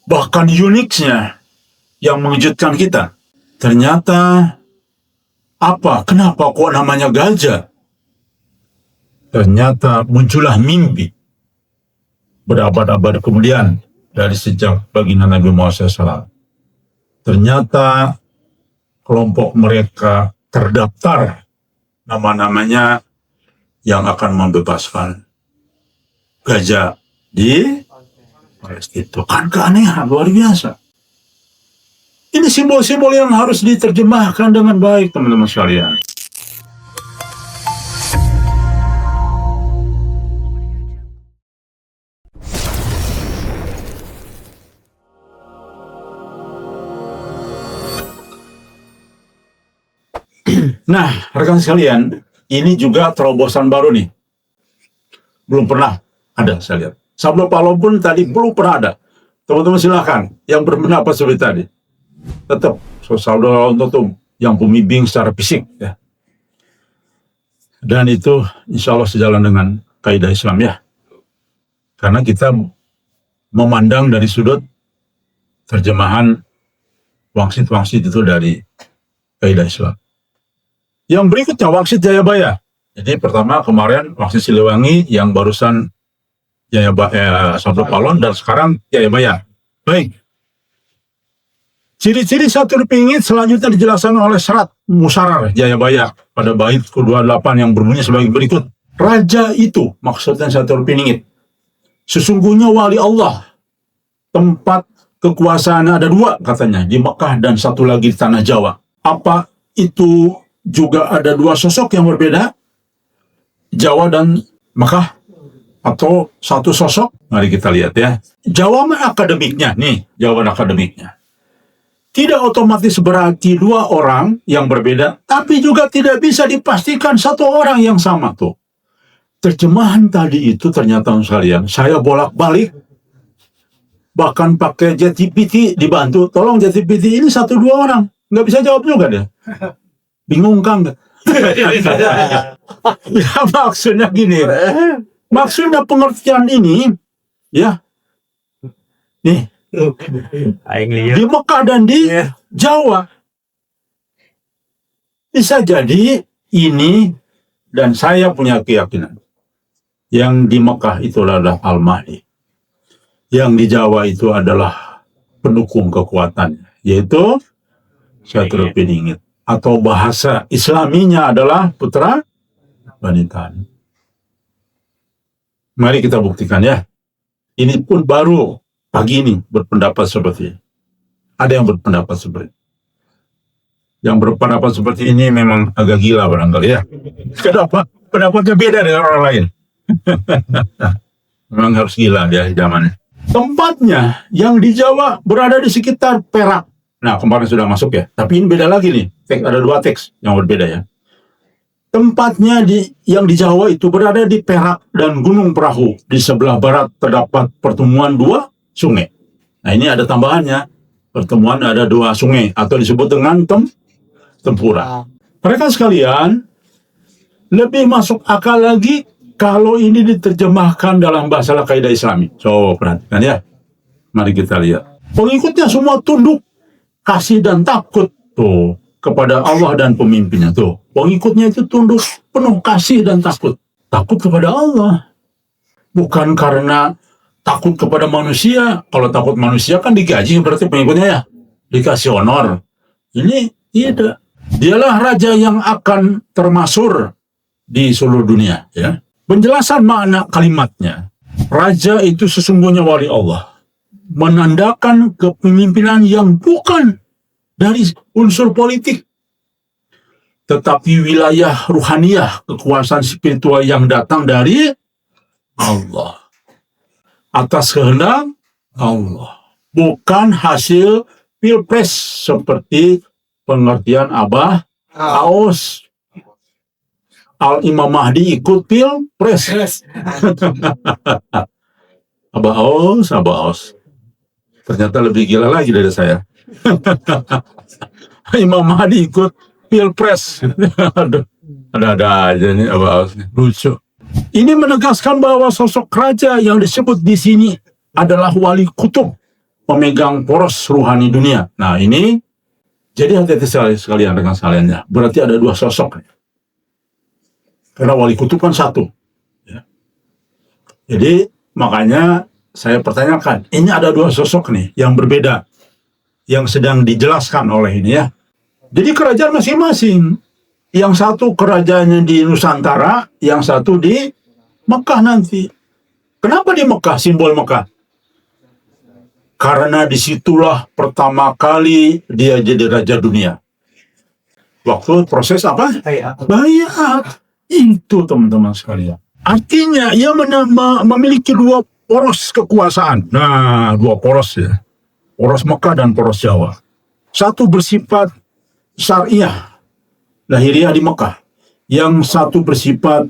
Bahkan uniknya yang mengejutkan kita, ternyata kenapa kok namanya gajah? Ternyata muncullah mimpi berabad-abad kemudian dari sejak baginda Nabi Muhammad SAW. Ternyata kelompok mereka terdaftar nama-namanya yang akan membebaskan gajah di Palestina. Itu kan keanehan luar biasa. Ini simbol-simbol yang harus diterjemahkan dengan baik, teman-teman sekalian. Nah, rekan sekalian, ini juga terobosan baru nih. Belum pernah ada, saya lihat. Sabda Palom pun tadi belum pernah ada. Teman-teman silakan yang berpendapat seperti tadi. Tetap Sabda untuk yang pembimbing secara fisik, ya. Dan itu insya Allah sejalan dengan kaidah Islam, ya. Karena kita memandang dari sudut terjemahan wangsit-wangsit itu dari kaidah Islam. Yang berikutnya Wangsit Jayabaya. Jadi pertama kemarin Wangsit Siliwangi, yang barusan Sabda Palon, dan sekarang Jayabaya. Baik. Ciri-ciri satu pingit selanjutnya dijelaskan oleh Serat Musarar Jayabaya pada bait ke-28 yang berbunyi sebagai berikut. Raja itu, maksudnya satu pingit, sesungguhnya wali Allah. Tempat kekuasaan ada dua katanya, di Mekah dan satu lagi di tanah Jawa. Apa itu juga ada dua sosok yang berbeda, Jawa dan Mekah, atau satu sosok? Mari kita lihat, ya. Jawaban akademiknya, nih jawaban akademiknya. Tidak otomatis berarti dua orang yang berbeda, tapi juga tidak bisa dipastikan satu orang yang sama tuh. Terjemahan tadi itu ternyata sekalian, saya bolak-balik, bahkan pakai ChatGPT dibantu, tolong ChatGPT ini satu dua orang, nggak bisa jawab juga deh. Bingung kan? Ya, maksudnya gini. Maksudnya pengertian ini, ya, nih, di Mekah dan di Jawa. Bisa jadi ini, dan saya punya keyakinan, yang di Mekah itu adalah Al-Mahdi. Yang di Jawa itu adalah pendukung kekuatannya, yaitu Syatrul Piningit. Atau bahasa Islaminya adalah putra wanita. Mari kita buktikan, ya. Ini pun baru pagi ini berpendapat seperti ini. Ada yang berpendapat seperti ini. Yang berpendapat seperti ini memang agak gila barangkali, ya. Kenapa? Pendapatnya beda dengan orang lain. Memang harus gila dia zamannya. Tempatnya yang di Jawa berada di sekitar Perak. Nah, kemarin sudah masuk, ya. Tapi ini beda lagi nih. Ada dua teks yang berbeda, ya. Tempatnya yang di Jawa itu berada di Perak dan Gunung Perahu. Di sebelah barat terdapat pertemuan dua sungai. Nah, ini ada tambahannya. Pertemuan ada dua sungai, atau disebut dengan tempura. Mereka sekalian, lebih masuk akal lagi kalau ini diterjemahkan dalam bahasa kaidah Islami. So, perhatikan, ya. Mari kita lihat. Pengikutnya semua tunduk, kasih dan takut tuh kepada Allah dan pemimpinnya tuh. Pengikutnya itu tunduk, penuh kasih dan takut. Takut kepada Allah. Bukan karena takut kepada manusia. Kalau takut manusia kan digaji berarti pengikutnya, ya. Dikasih honor. Ini tidak. Dialah raja yang akan termasyhur di seluruh dunia, ya. Penjelasan makna kalimatnya. Raja itu sesungguhnya wali Allah. Menandakan kepemimpinan yang bukan dari unsur politik, tetapi wilayah ruhaniyah, kekuasaan spiritual yang datang dari Allah, atas kehendak Allah, bukan hasil pilpres seperti pengertian Abah Aos. Al-Imam Mahdi ikut pilpres. Abah Aos. Ternyata lebih gila lagi dari saya. Imam Mahdi ikut pilpres. Ada aja nih Abah Aos. Lucu. Ini menegaskan bahwa sosok raja yang disebut di sini adalah wali kutub memegang poros ruhani dunia. Nah ini, jadi hati-hati sekalian dengan sekaliannya. Berarti ada dua sosok. Karena wali kutub kan satu. Ya. Jadi makanya saya pertanyakan, ini ada dua sosok nih yang berbeda, yang sedang dijelaskan oleh ini ya. Jadi kerajaan masing-masing. Yang satu kerajaannya di Nusantara, yang satu di Mekah nanti. Kenapa di Mekah, simbol Mekah? Karena disitulah pertama kali dia jadi raja dunia. Waktu proses apa? Bayat. Itu teman-teman sekalian. Artinya ia memiliki dua poros kekuasaan. Nah, dua poros ya. Poros Mekah dan poros Jawa. Satu bersifat syariah, lahiriah di Mekah. Yang satu bersifat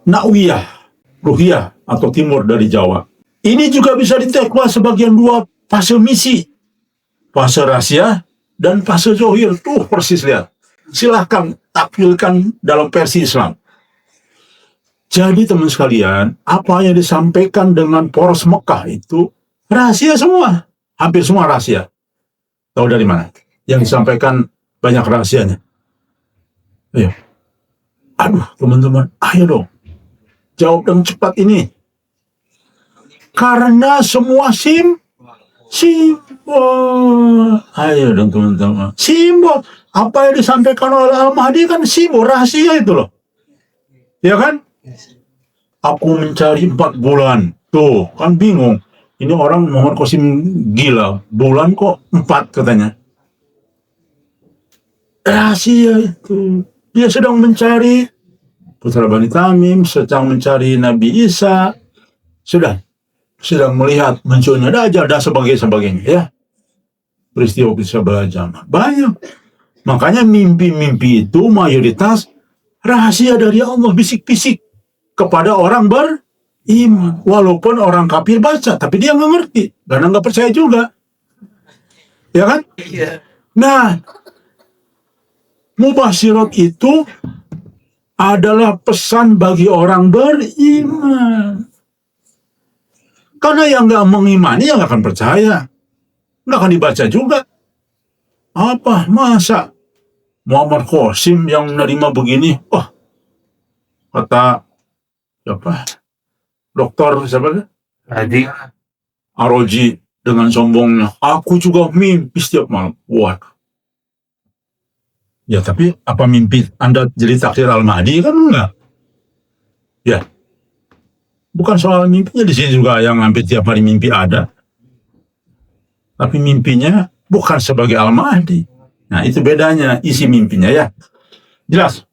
nakwiyah, ruhiyah atau timur dari Jawa. Ini juga bisa ditekwa sebagian dua fase misi. Fase rahasia dan fase zohir. Tuh persis lihat. Silahkan tampilkan dalam versi Islam. Jadi teman sekalian, apa yang disampaikan dengan poros Mekah itu rahasia semua. Hampir semua rahasia. Tahu dari mana? Yang disampaikan banyak rahasianya. Ayo. Aduh teman-teman, ayo dong. Jawab dengan cepat ini. Karena semua simbol. Ayo dong teman-teman. Simbol. Apa yang disampaikan oleh Al-Mahdi kan simbol, rahasia itu loh. Ya kan? Aku mencari 4 bulan. Tuh, kan bingung. Ini orang Muhammad Qasim gila. Bulan kok 4 katanya. Rahasia itu. Dia sedang mencari putra Bani Tamim, sedang mencari Nabi Isa. Sedang melihat munculnya Dajjal dan sebagainya ya. Peristiwa berjamaah banyak. Makanya mimpi-mimpi itu mayoritas rahasia dari Allah, bisik-bisik kepada orang beriman. Walaupun orang kafir baca, tapi dia nggak ngerti karena nggak percaya juga. Ya kan? Nah, mubasyirat itu adalah pesan bagi orang beriman. Karena yang nggak mengimani, yang nggak akan percaya. Nggak akan dibaca juga. Apa? Masa Muhammad Qasim yang menerima begini? Oh, kata siapa? Dokter siapa? Aroji dengan sombongnya. Aku juga mimpi setiap malam. Wah. Ya, tapi apa mimpi Anda jadi takdir Al-Mahdi? Kan enggak. Ya. Bukan soal mimpinya, di sini juga yang hampir tiap hari mimpi ada. Tapi mimpinya bukan sebagai Al-Mahdi. Nah, itu bedanya isi mimpinya ya. Jelas?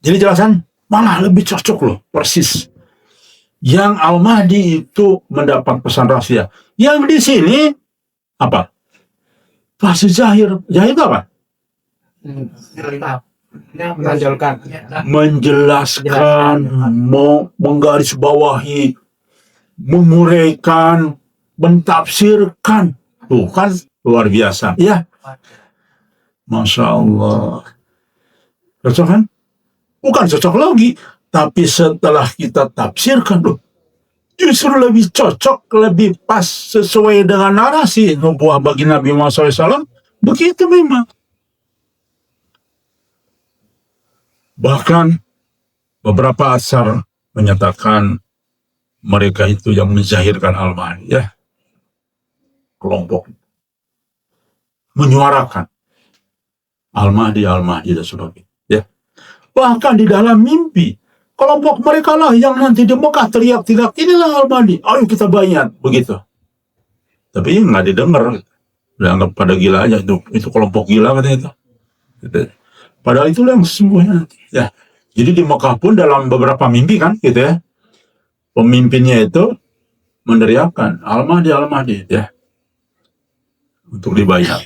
Jadi jelasan malah lebih cocok loh, persis. Yang Al-Mahdi itu mendapat pesan rahasia. Yang di sini apa? Fase zahir. Zahir itu apa? Menjelaskan, menggarisbawahi, menguraikan, mentafsirkan. Tuh kan luar biasa ya. Masya Allah. Cocok kan? Bukan cocok lagi, tapi setelah kita tafsirkan loh, justru lebih cocok, lebih pas sesuai dengan narasi nubuah bagi Nabi Muhammad SAW. Begitu memang. Bahkan beberapa asar menyatakan mereka itu yang menzahirkan Al-Mahdi ya. Kelompok menyuarakan Al-Mahdi dan sebagainya ya. Bahkan di dalam mimpi kelompok mereka lah yang nanti di Mekah teriak-teriak, inilah Al-Mahdi, ayo kita bayat, begitu. Tapi nggak didengar, dianggap pada gila aja, itu kelompok gila katanya itu. Padahal itulah yang sesungguhnya ya. Jadi di Mekah pun dalam beberapa mimpi kan gitu ya, pemimpinnya itu meneriakkan Al-Mahdi ya, untuk dibayar.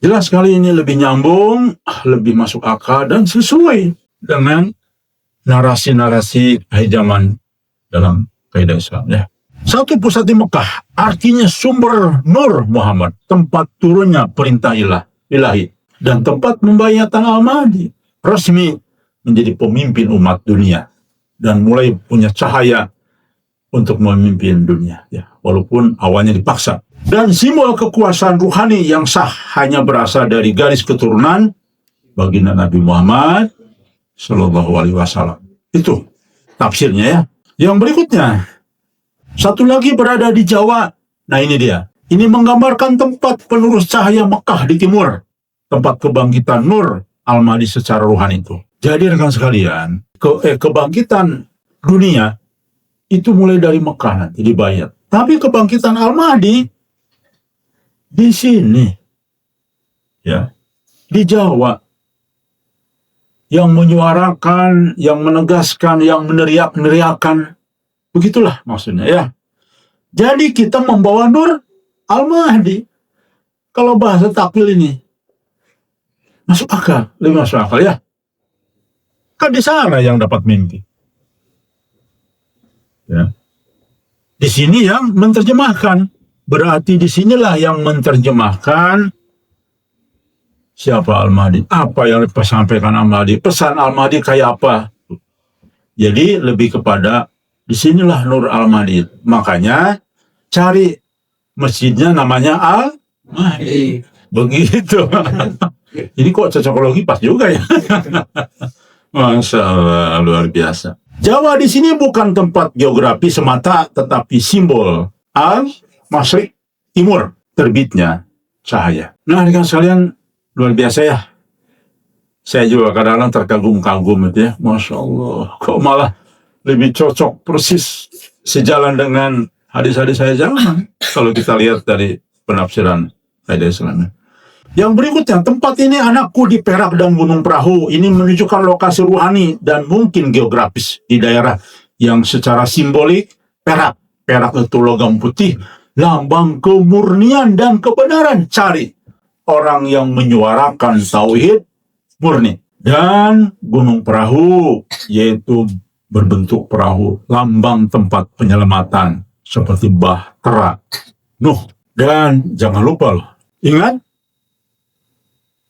Jelas sekali ini lebih nyambung, lebih masuk akal dan sesuai dengan narasi-narasi zaman dalam kaidah Islam ya. Satu pusat di Mekah artinya sumber nur Muhammad, tempat turunnya perintah ilahi dan tempat pembayatan Al-Mahdi, resmi menjadi pemimpin umat dunia dan mulai punya cahaya untuk memimpin dunia, ya, walaupun awalnya dipaksa. Dan simbol kekuasaan ruhani yang sah hanya berasal dari garis keturunan baginda Nabi Muhammad Shallallahu Alaihi Wasallam. Itu tafsirnya ya. Yang berikutnya, satu lagi berada di Jawa. Nah ini dia. Ini menggambarkan tempat penerus cahaya Mekah di timur, tempat kebangkitan Nur Al-Mahdi secara ruhani itu. Jadi rekan sekalian, kebangkitan dunia itu mulai dari Mekah nanti di Bayat. Tapi kebangkitan Al-Mahdi di sini, ya, di Jawa, yang menyuarakan, yang menegaskan, yang meneriak-neriakan, begitulah maksudnya ya. Jadi kita membawa Nur Al-Mahdi. Kalau bahasa takwil ini masuk akal, lebih masuk akal ya. Kan di sana yang dapat mimpi. Ya. Di sini yang menerjemahkan, berarti di sinilah yang menerjemahkan siapa Al-Mahdi, apa yang disampaikan Al-Mahdi, pesan Al-Mahdi kayak apa. Jadi lebih kepada di sinilah Nur Al-Mahdi. Makanya cari masjidnya namanya Al-Mahdi. Begitu. Ini kok cocokologi pas juga ya. Masya Allah, luar biasa. Jawa di sini bukan tempat geografi semata, tetapi simbol Al-Masyriq, timur, terbitnya cahaya. Nah, rekan sekalian, luar biasa ya. Saya juga kadang-kadang terkagum-kagum itu ya. Masya Allah, kok malah lebih cocok persis sejalan dengan hadis-hadis saya zaman. Kalau kita lihat dari penafsiran hadis Islam. Yang berikutnya, tempat ini anakku di Perak dan Gunung Perahu. Ini menunjukkan lokasi ruhani dan mungkin geografis di daerah yang secara simbolik perak. Perak itu logam putih, lambang kemurnian dan kebenaran. Cari orang yang menyuarakan tauhid murni. Dan Gunung Perahu, yaitu berbentuk perahu, lambang tempat penyelamatan seperti Bahtera, Nuh. Dan jangan lupa loh, ingat,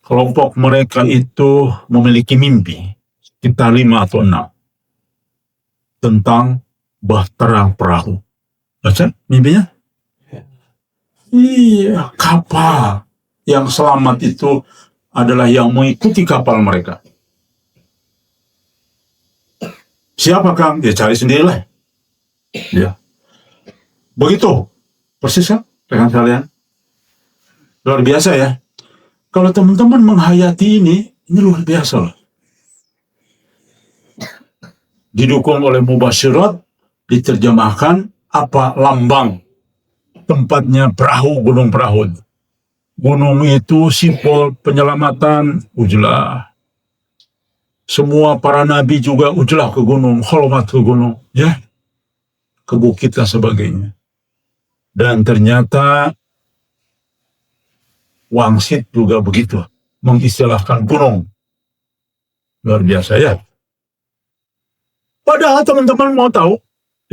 kelompok mereka itu memiliki mimpi, sekitar 5 atau 6, tentang Bahtera perahu. Baca mimpinya? Iya, kapal yang selamat itu adalah yang mengikuti kapal mereka. Siapa Kang? Ya cari sendirilah. Ya. Begitu. Persis kan, rekan kalian? Luar biasa ya. Kalau teman-teman menghayati ini luar biasa loh. Didukung oleh mubasyirat, diterjemahkan apa lambang tempatnya perahu, Gunung Perahu. Gunung itu simbol penyelamatan, ujlah. Semua para nabi juga ujlah ke gunung, hormat ke gunung, ya, ke bukit dan sebagainya. Dan ternyata Wangsit juga begitu, mengistilahkan gunung. Luar biasa ya. Padahal teman-teman mau tahu,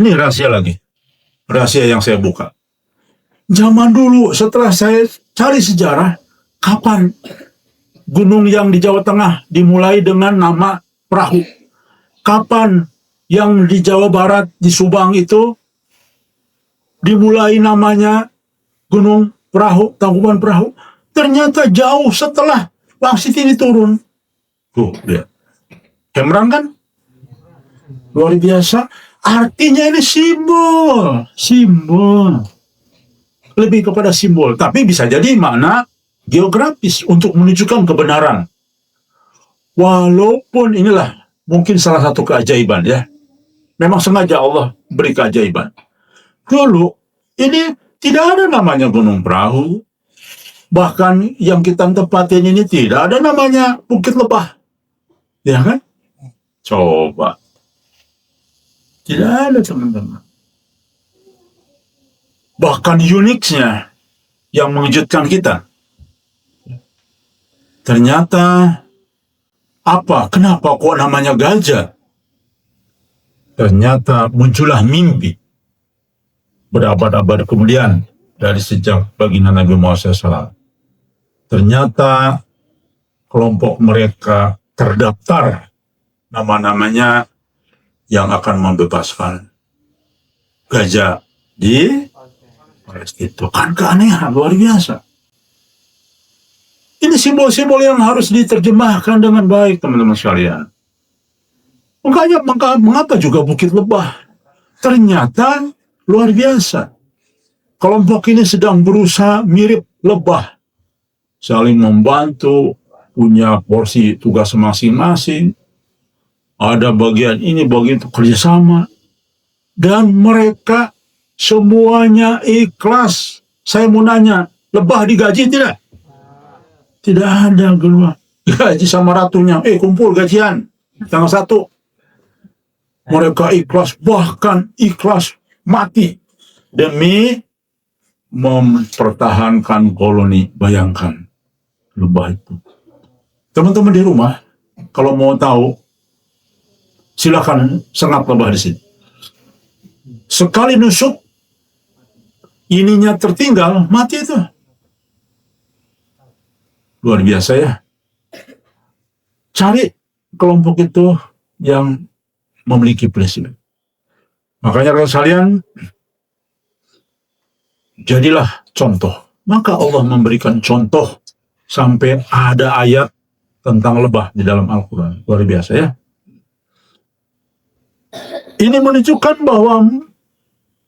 ini rahasia lagi. Rahasia yang saya buka. Zaman dulu setelah saya cari sejarah, kapan gunung yang di Jawa Tengah dimulai dengan nama perahu? Kapan yang di Jawa Barat, di Subang itu dimulai namanya Gunung Perahu, Tangkuban Perahu? Ternyata jauh setelah Wangsit ini turun. Tuh, lihat. Hemrang kan? Luar biasa. Artinya ini simbol. Simbol. Lebih kepada simbol. Tapi bisa jadi makna geografis untuk menunjukkan kebenaran. Walaupun inilah mungkin salah satu keajaiban ya. Memang sengaja Allah beri keajaiban. Dulu ini tidak ada namanya Gunung Perahu. Bahkan yang kita tempatin ini tidak ada namanya Bukit Lebah. Ya kan? Coba. Tidak ada teman-teman. Bahkan uniknya yang mengejutkan kita. Ternyata apa? Kenapa kok namanya gajah? Ternyata muncullah mimpi. Berabad-abad kemudian dari sejak baginda Nabi Muhammad SAW. Ternyata kelompok mereka terdaftar nama-namanya yang akan membebaskan gajah di forest itu. Kan keanehan luar biasa. Ini simbol-simbol yang harus diterjemahkan dengan baik, teman-teman sekalian. Makanya mengapa juga Bukit Lebah? Ternyata luar biasa. Kelompok ini sedang berusaha mirip lebah. Saling membantu, punya porsi tugas masing-masing. Ada bagian ini, bagian itu kerjasama. Dan mereka semuanya ikhlas. Saya mau nanya, lebah digaji tidak? Tidak ada geluah. Gaji sama ratunya. Kumpul gajian. Tanggal 1. Mereka ikhlas, bahkan ikhlas mati demi mempertahankan koloni. Bayangkan lebah itu. Teman-teman di rumah, kalau mau tahu, silakan sengat lebah di sini. Sekali nusuk, ininya tertinggal, mati itu. Luar biasa ya. Cari kelompok itu yang memiliki prinsip. Makanya kalau kalian jadilah contoh. Maka Allah memberikan contoh sampai ada ayat tentang lebah di dalam Al-Quran. Luar biasa ya. Ini menunjukkan bahwa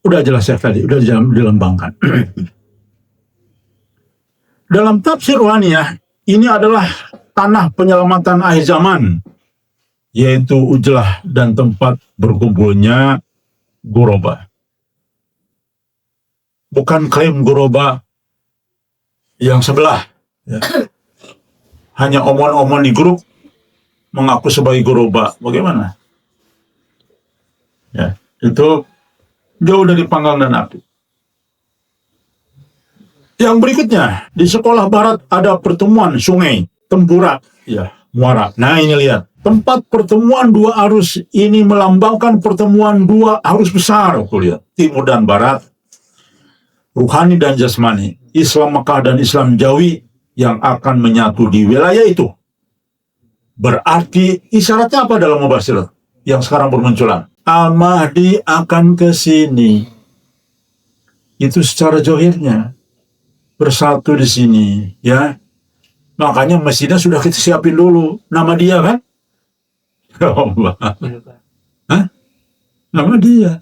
udah jelas ya tadi, udah dilembangkan. Dalam tafsir Ruhaniyah, ini adalah tanah penyelamatan akhir zaman, yaitu Ujlah dan tempat berkumpulnya Ghuraba. Bukan klaim Ghuraba yang sebelah. Ya. Hanya omong-omong di grup mengaku sebagai Ghuraba. Bagaimana? Ya, itu jauh dari panggang dan api. Yang berikutnya, di sekolah barat ada pertemuan sungai, Tempura, ya, Muara. Nah ini lihat. Tempat pertemuan dua arus ini melambangkan pertemuan dua arus besar. Aku lihat, timur dan barat, ruhani dan jasmani, Islam Mekah dan Islam Jawi yang akan menyatu di wilayah itu. Berarti isyaratnya apa dalam Mubasyirat yang sekarang bermunculan? Al-Mahdi akan ke sini. Itu secara johirnya bersatu di sini, ya. Makanya masjidnya sudah kita siapin dulu. Nama dia kan? Ya Allah. Hah? Nama dia.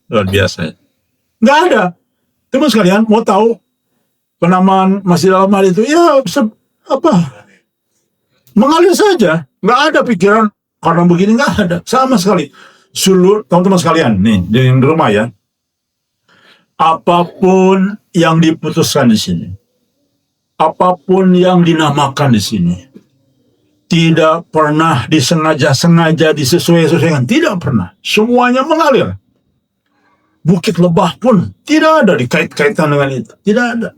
Luar biasa. Nggak ada. Teman sekalian, mau tahu penamaan Masjid Al-Mahdi itu? Ya, mengalir saja. Nggak ada pikiran karena begini, nggak ada. Sama sekali. Seluruh teman-teman sekalian, nih, di rumah ya. Apapun yang diputuskan di sini, apapun yang dinamakan di sini, tidak pernah disengaja-sengaja disesuaikan, tidak pernah. Semuanya mengalir. Bukit Lebah pun tidak ada dikait-kaitan dengan itu, tidak ada.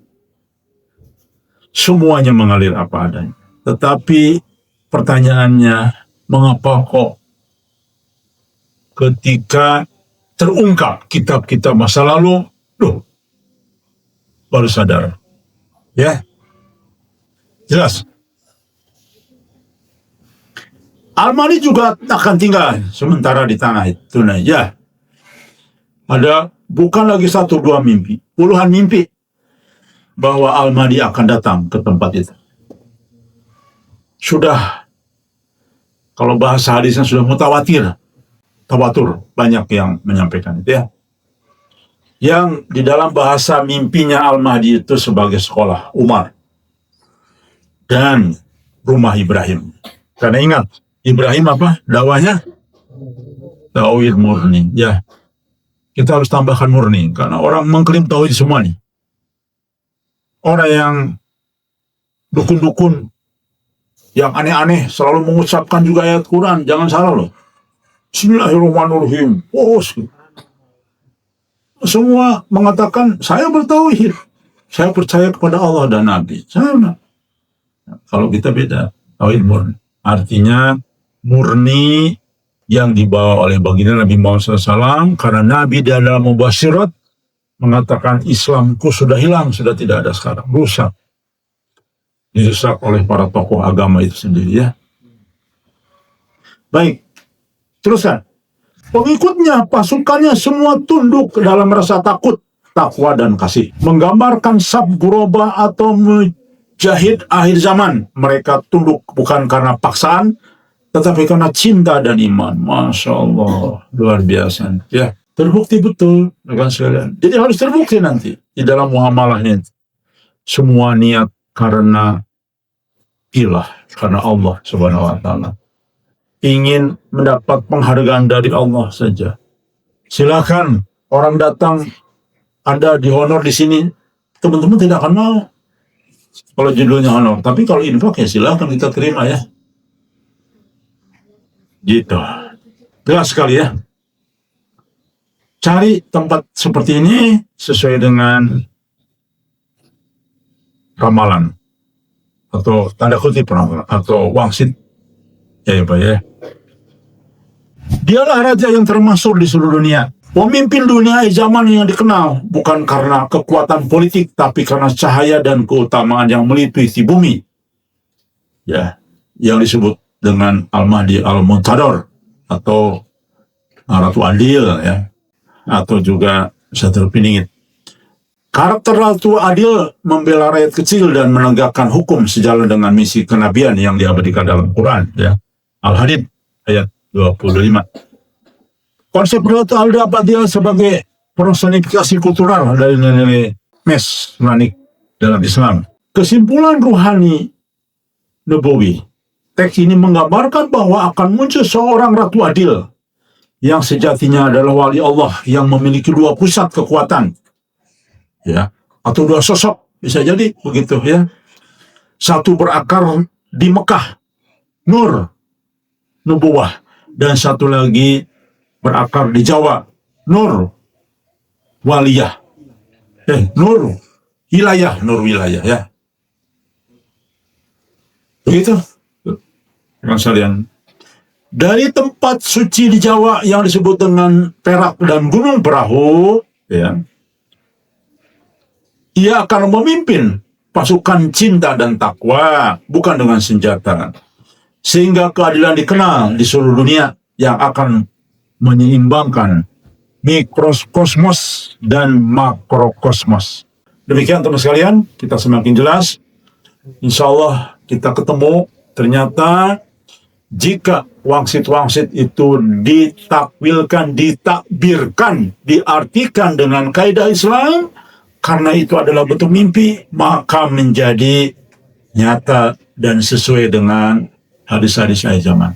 Semuanya mengalir apa adanya. Tetapi pertanyaannya, mengapa kok ketika terungkap kitab-kitab masa lalu, baru sadar. Ya, jelas. Al-Mahdi juga akan tinggal sementara di tanah itu. Ya, ada bukan lagi 1-2 mimpi, puluhan mimpi bahwa Al-Mahdi akan datang ke tempat itu. Sudah, kalau bahasa hadisnya sudah mutawatir, tawatur, banyak yang menyampaikan itu ya. Yang di dalam bahasa mimpinya Al-Mahdi itu sebagai sekolah Umar dan rumah Ibrahim. Karena ingat, Ibrahim apa? Dakwahnya tauhid murni. Ya, kita harus tambahkan murni karena orang mengklaim tauhid semua nih. Orang yang dukun-dukun, yang aneh-aneh selalu mengucapkan juga ayat Quran. Jangan salah loh. Bismillahirrahmanirrahim. Semua mengatakan saya bertauhid, saya percaya kepada Allah dan Nabi. Kalau kita beda, tauhid murni. Artinya murni yang dibawa oleh baginda Nabi Muhammad SAW, karena Nabi dalam Mubasyirat mengatakan Islamku sudah hilang, sudah tidak ada sekarang, rusak. Dirusak oleh para tokoh agama itu sendiri ya. Baik, teruskan. Pengikutnya, pasukannya semua tunduk dalam rasa takut, takwa dan kasih. Menggambarkan sab guroba atau mujahid akhir zaman. Mereka tunduk bukan karena paksaan, tetapi karena cinta dan iman. Masya Allah, luar biasa. Ya, terbukti betul, rekan sekalian. Jadi harus terbukti nanti di dalam muamalahnya. Semua niat karena ilah, karena Allah Subhanahu wa Ta'ala. Ingin mendapat penghargaan dari Allah saja. Silakan orang datang, Anda dihonor di sini, teman-teman tidak akan mau. Kalau judulnya honor, tapi kalau infak ya silakan kita terima ya. Gitu. Jelas sekali ya. Cari tempat seperti ini sesuai dengan ramalan atau tanda kutip ramalan atau wangsit. Ya Pak ya. Dialah raja yang termasuk di seluruh dunia. Pemimpin dunia zaman yang dikenal bukan karena kekuatan politik, tapi karena cahaya dan keutamaan yang melituhi bumi. Ya, yang disebut dengan Al-Mahdi Al-Muntador atau Ratu Adil ya, atau juga Satrul Piningit. Karakter Ratu Adil membela rakyat kecil dan menegakkan hukum sejalan dengan misi kenabian yang diabadikan dalam Quran ya. Al-Hadid ayat 25. Konsep Ratu Adil sebagai personifikasi kultural dari nilai mesranik dalam Islam. Kesimpulan ruhani Nabawi, teks ini menggambarkan bahwa akan muncul seorang Ratu Adil yang sejatinya adalah wali Allah yang memiliki dua pusat kekuatan, ya, atau dua sosok, bisa jadi begitu ya. Satu berakar di Mekah, Nur, Nubuwah, dan satu lagi berakar di Jawa, Nur, Waliyah, Nur, Wilayah ya. Begitu. Sekalian, dari tempat suci di Jawa yang disebut dengan Perak dan Gunung Perahu, ya, ia akan memimpin pasukan cinta dan takwa, bukan dengan senjata, sehingga keadilan dikenal di seluruh dunia yang akan menyeimbangkan mikrokosmos dan makrokosmos. Demikian teman sekalian, kita semakin jelas. Insya Allah kita ketemu. Ternyata jika wangsit-wangsit itu ditakwilkan, ditakbirkan, diartikan dengan kaidah Islam, karena itu adalah bentuk mimpi, maka menjadi nyata dan sesuai dengan hadis-hadis akhir zaman.